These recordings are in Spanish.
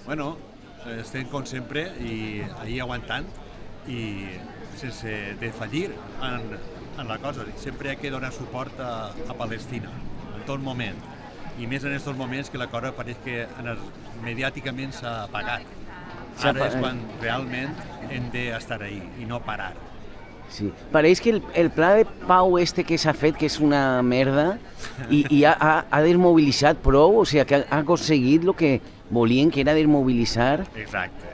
Bueno, estem com sempre i ahir aguantant i sense defallir en la cosa. Sempre hi ha que donar suport a Palestina, en tot moment. I més en aquests moments que la cosa pareix que mediàticament s'ha apagat. Ara és quan realment hem d'estar ahí i no parar. Sí. Pareix que el pla de pau que s'ha fet, que és una merda, i ha desmobilitzat prou, o sigui, que ha aconseguit el que volien, que era desmobilitzar. Exacte.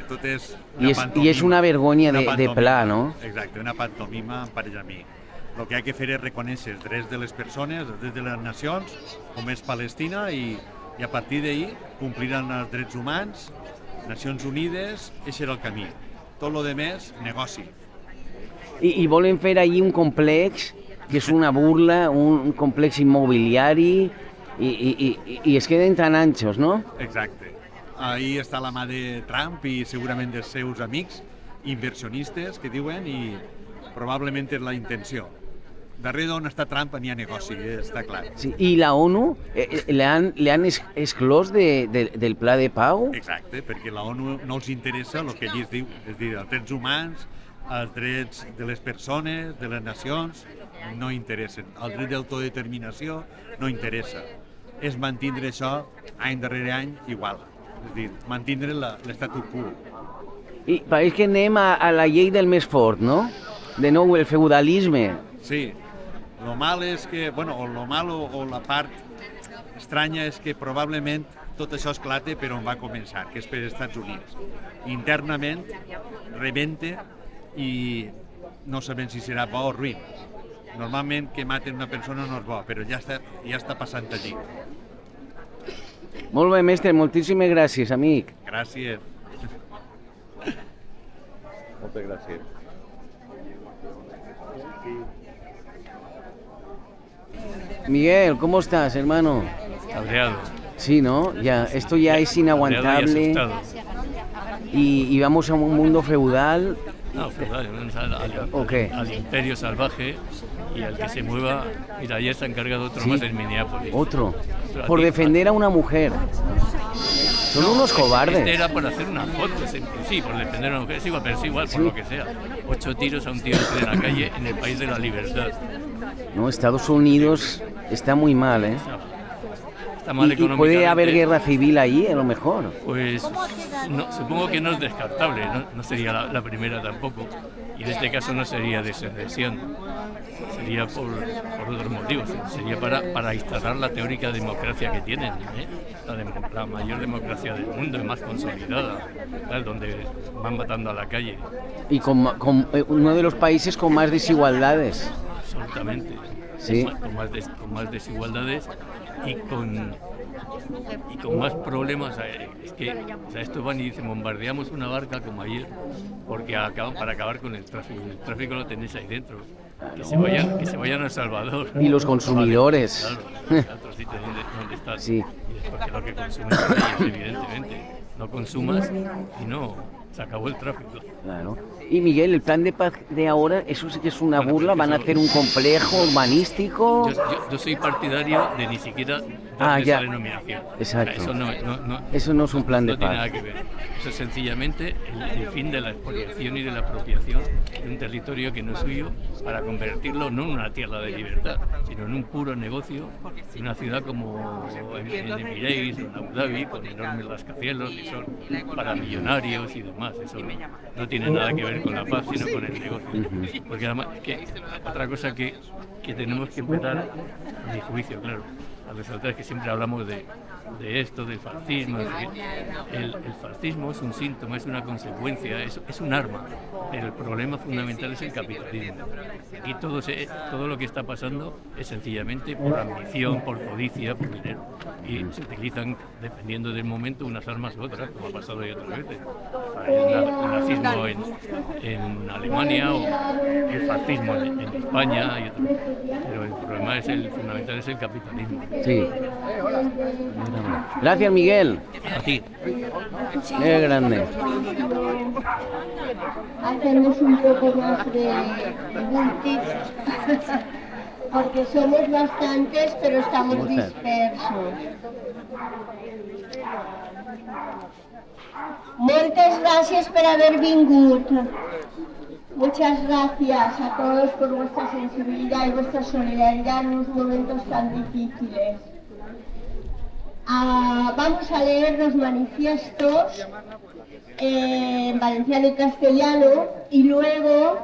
Tot és una pantomima. I és una vergonya de pla, no? Exacte, una pantomima, em pareix a mi. El que ha de fer és reconèixer els drets de les persones, els drets de les nacions, com és Palestina, i a partir d'ahir compliran els drets humans, Nacions Unides, aquest era el camí. Tot el demés, negoci. I volen fer allí un complex, que és una burla, un complex immobiliari, i es queden tan anchos, no? Exacte. Ahí està la mà de Trump i segurament dels seus amics, inversionistes, que diuen, i probablement és la intenció. Darrere d'on està Trump n'hi ha negoci, està clar. Sí, i la ONU le han exclòs del pla de pau? Exacte, perquè la ONU no els interessa el que ell diu, és a dir, els drets humans, els drets de les persones, de les nacions, no interessen. El dret d'autodeterminació no interessa. És mantindre això any darrere any igual. És a dir, mantindre l'estatu quo. I pareix que anem a la llei del més fort, no? De nou, el feudalisme. Sí. Lo mal és que, bueno, lo malo o la part estranya és que probablement tot això esclate per on va començar, que és per als Estats Units. Internament rebente i no sabem si serà bo o ruïn. Normalment que maten una persona no és bo, però ja està passant allí. Molt bé, mestre, moltíssimes gràcies, amic. Gràcies. Moltes gràcies. Miguel, ¿cómo estás, hermano? Cabreado. Sí, ¿no? Ya, esto ya es inaguantable. Y vamos a un mundo feudal. No, feudal, ¿o qué? Al imperio salvaje y al que se mueva. Mira, ayer se ha encargado otro más en Minneapolis. Otro. Por defender a una mujer. Son unos cobardes. Este era por hacer una foto, sí, por defender a una mujer. Es igual, pero es igual, por lo que sea. 8 tiros a un tío en la calle en el país de la libertad. No, Estados Unidos está muy mal, ¿eh? Está mal ¿Y puede haber guerra civil ahí, a lo mejor? Pues no, supongo que no es descartable, no sería la primera tampoco. Y en este caso no sería de secesión, sería por otros motivos. Sería para instalar la teórica democracia que tienen, ¿eh? La mayor democracia del mundo y más consolidada, ¿sabes? Donde van matando a la calle. Y con uno de los países con más desigualdades. Absolutamente. Sí. Con más desigualdades y con más problemas. Es que estos van y dicen, bombardeamos una barca como ayer porque para acabar con el tráfico. El tráfico lo tenéis ahí dentro. Que se vayan a El Salvador. Y los consumidores. Claro, otro sitio donde están. Sí. Y después que lo que consumen son ellos, evidentemente. No consumas y no, se acabó el tráfico. Claro. Y Miguel, el plan de paz de ahora, eso sí que es una burla, van a hacer un complejo urbanístico. Yo soy partidario de ni siquiera darle esa denominación. Exacto. Eso no es un plan de paz. No tiene nada que ver. Eso es sencillamente el fin de la expoliación y de la apropiación de un territorio que no es suyo para convertirlo no en una tierra de libertad, sino en un puro negocio, en una ciudad como en Emirates o en Abu Dhabi, con enormes rascacielos que son para millonarios y demás. Eso no tiene nada que ver con la paz, sino con el negocio. Porque además, otra cosa que tenemos que empezar, a mi juicio, claro, a resaltar es que siempre hablamos de esto, del fascismo. El fascismo es un síntoma, es una consecuencia, es un arma, pero el problema fundamental es el capitalismo. Aquí todo lo que está pasando es sencillamente por ambición, por codicia, por dinero. Y se utilizan, dependiendo del momento, unas armas u otras, como ha pasado ya otras veces. El nazismo en Alemania o el fascismo en España y otro. Pero el problema fundamental es el capitalismo. Sí. Gracias, Miguel. A ti. Qué grande. Hacemos un poco más de multis, porque somos bastantes, pero estamos dispersos. Moltes gràcies per haver vingut. Muchas gracias a todos por vuestra sensibilidad y vuestra solidaridad en unos momentos tan difíciles. Vamos a leer los manifiestos en valenciano y castellano y luego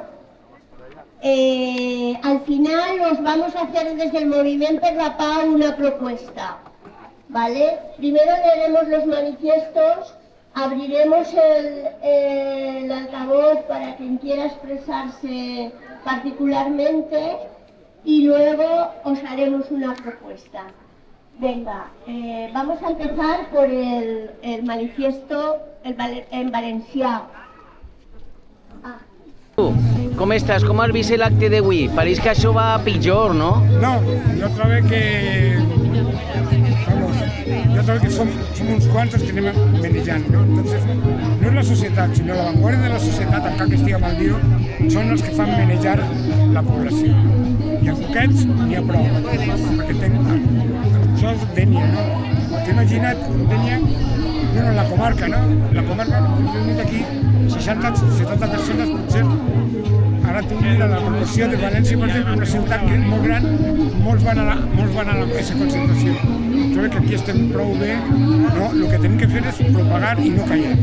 al final os vamos a hacer desde el Movimiento per la Pau una propuesta, ¿vale? Primero leeremos los manifiestos, abriremos el altavoz para quien quiera expresarse particularmente y luego os haremos una propuesta. Venga, vamos a empezar por el manifiesto en valencià. Com estàs? Com has vist l'acte d'avui? Pareix que això va pitjor, no? No, jo trobo que... Vamos, jo trobo que som uns quants els que anem manejant, no? Entonces, no és la societat, sinó la vanguardia de la societat, encara que estigui mal dir, són els que fan manejar la població. I amb aquests n'hi ha prou, perquè això és Dénia, no? T'imagina't Dénia, no, la comarca, no? La comarca, hem aquí 60-70 persones, potser. Ara tu mira la proporció de València, per exemple, una ciutat molt gran, molts van a aquesta concentració. Jo crec que aquí estem prou bé, no? El que tenim que fer és propagar i no callar.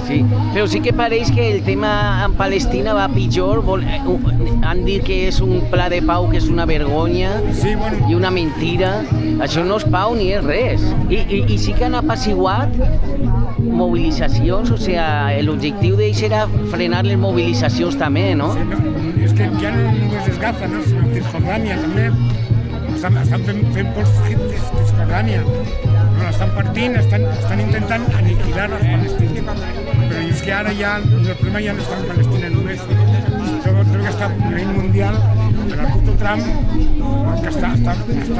Sí, però sí que pareix que el tema en Palestina va pitjor. Han dit que és un pla de pau que és una vergonya i una mentira. Això no és pau ni és res. I sí que han apaciguat mobilitzacions, o sigui, l'objectiu d'ells era frenar les mobilitzacions també, no? Sí, no, és que ja no només és Gaza, no? Sinó que Cisjordània també estan fent pols Cisjordània, no, l'estan partint, estan intentant aniquilar els palestins, però és que ara ja el problema ja no està en Palestina només, jo crec que està a nivell mundial, per al puto Trump, que està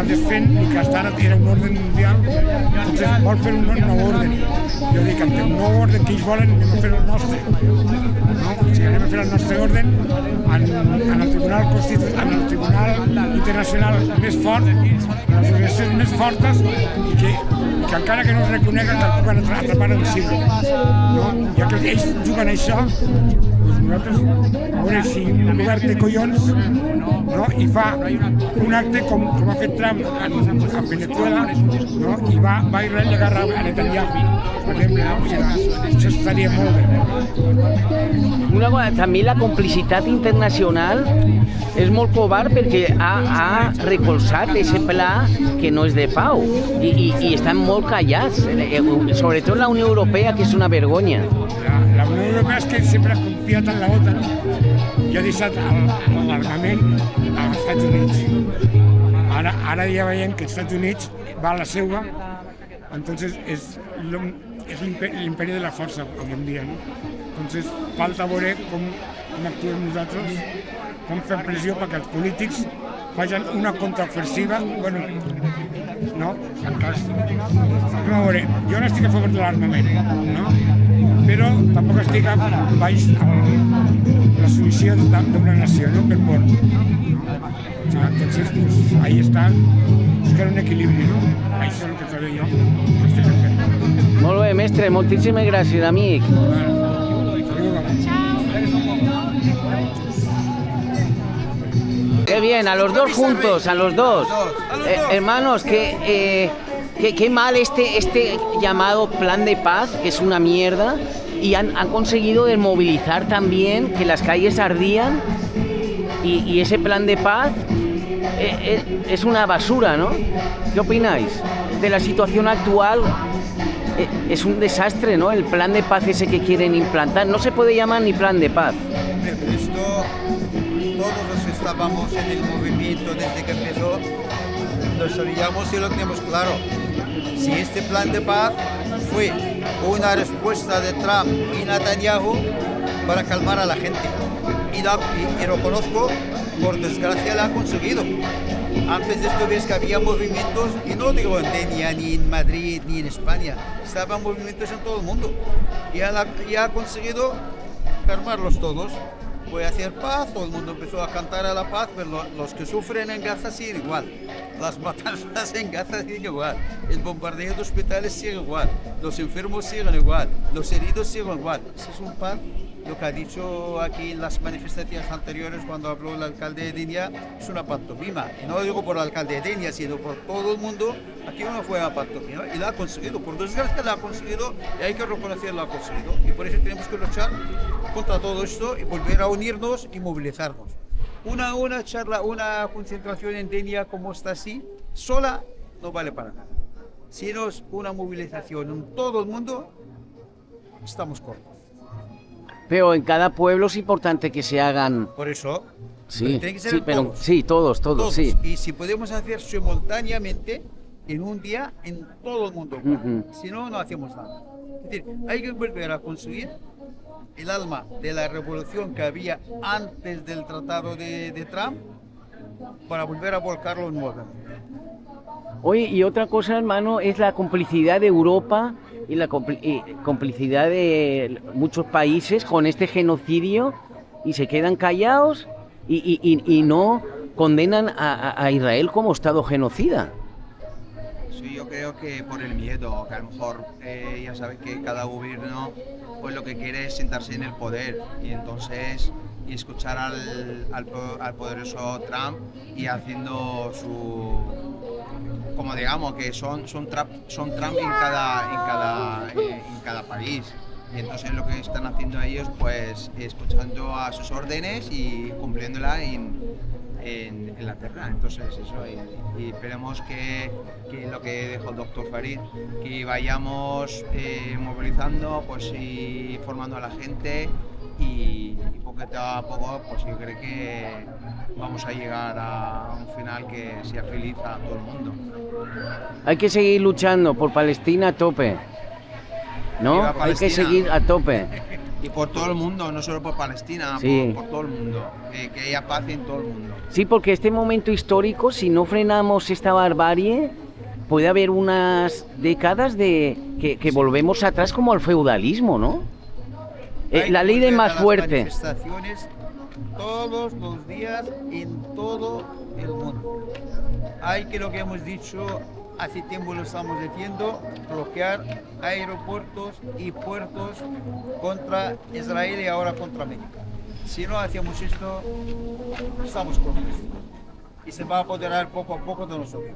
desfent i que ara era un ordre mundial, entonces vol fer un nou ordre. Jo dic, ante un nou ordre que ells volen, anem a fer el nostre. No? O sigui, anem a fer el nostre ordre en el Tribunal Internacional més fort, en les organitzacions més fortes i que encara que no es reconega que el puguin atrapar en siglo. No? Ja que ells juguen això, nosaltres, a veure si un govern té collons, no? I fa un acte com ha fet Trump a Venezuela, no? I va a Israel i agarra a Netanyahu, per exemple, no? O sigui, això estaria molt bé. Una cosa, també la complicitat internacional és molt covard perquè ha recolzat aquest pla que no és de pau i estan molt callats, sobretot la Unió Europea, que és una vergonya. La Unió Europea és que sempre ha confiat en la OTAN i ha deixat l'armament als Estats Units. Ara ja veiem que els Estats Units va a la seva, entonces és l'imperi de la força avui en dia, no? Entonces falta veure com actuem nosaltres, com fem pressió perquè els polítics facin una contraofensiva, bueno, no? No, a veure, jo no estic a favor de l'armament, no? Però tampoc estic a baix la submissió d'una nació, no? Per por. O sea, entonces, pues, ahí está, buscar un equilibri, no? Això és el que faré jo, que estic fent. Molt bé, mestre, moltíssimes gràcies, amic. Qué bien, a los dos juntos, a los dos. Hermanos, qué mal este llamado plan de paz, que es una mierda, y han conseguido desmovilizar también, que las calles ardían, y ese plan de paz es una basura, ¿no? ¿Qué opináis de la situación actual? Es un desastre, ¿no? El plan de paz ese que quieren implantar. No se puede llamar ni plan de paz. Esto, todos los que estábamos en el movimiento desde que empezó, lo sabíamos y lo tenemos claro. Si este plan de paz fue una respuesta de Trump y Netanyahu para calmar a la gente. Y lo conozco, por desgracia lo han conseguido. Antes de esto ves que había movimientos, y no digo en Denia, ni en Madrid, ni en España, estaban movimientos en todo el mundo. Y ha conseguido calmarlos todos. voy a hacer paz, todo el mundo empezó a cantar a la paz, pero los que sufren en Gaza siguen igual, las matanzas en Gaza siguen igual, el bombardeo de hospitales sigue igual, los enfermos siguen igual, los heridos siguen igual. Ese es un paz. Lo que ha dicho aquí en las manifestaciones anteriores cuando habló el alcalde de Denia es una pantomima. Y no lo digo por el alcalde de Denia, sino por todo el mundo. Aquí no fue una pantomima y la ha conseguido. Por desgracia la ha conseguido y hay que reconocer la ha conseguido. Y por eso tenemos que luchar contra todo esto y volver a unirnos y movilizarnos. Una charla, una concentración en Denia como está así, sola no vale para nada. Si no es una movilización en todo el mundo, estamos cortos. Pero en cada pueblo es importante que se hagan... Por eso, Sí, tiene que ser sí, en pero todos. sí, todos, sí. Y si podemos hacer simultáneamente en un día en todo el mundo, si no, no hacemos nada. Es decir, hay que volver a conseguir el alma de la revolución que había antes del tratado de Trump para volver a volcarlo nuevamente. Oye, y otra cosa, hermano, es la complicidad de Europa y la complicidad de muchos países con este genocidio y se quedan callados y no condenan a Israel como Estado genocida. Sí, yo creo que por el miedo, que a lo mejor ya sabes que cada gobierno pues lo que quiere es sentarse en el poder y entonces y escuchar al poderoso Trump y haciendo su, como digamos que son Trump en cada país. Y entonces lo que están haciendo ellos pues escuchando a sus órdenes y cumpliéndola en la tierra. Entonces eso, y esperemos que lo que dijo el doctor Farid, que vayamos movilizando pues y formando a la gente y poquito a poco pues yo creo que vamos a llegar a un final que sea feliz a todo el mundo. Hay que seguir luchando por Palestina a tope, ¿no? Viva Hay que Palestina. seguir a tope. Y por todo el mundo, no solo por Palestina, Sí. por todo el mundo, que haya paz en todo el mundo. Sí, porque este momento histórico, si no frenamos esta barbarie, puede haber unas décadas de que volvemos atrás como al feudalismo, ¿no? Hay La que ley del volver a más las fuerte. Manifestaciones todos los días en todo el mundo. Hay que lo que hemos dicho hace tiempo lo estamos diciendo, bloquear aeropuertos y puertos contra Israel y ahora contra México. Si no hacemos esto, estamos cortos y se va a apoderar poco a poco de nosotros.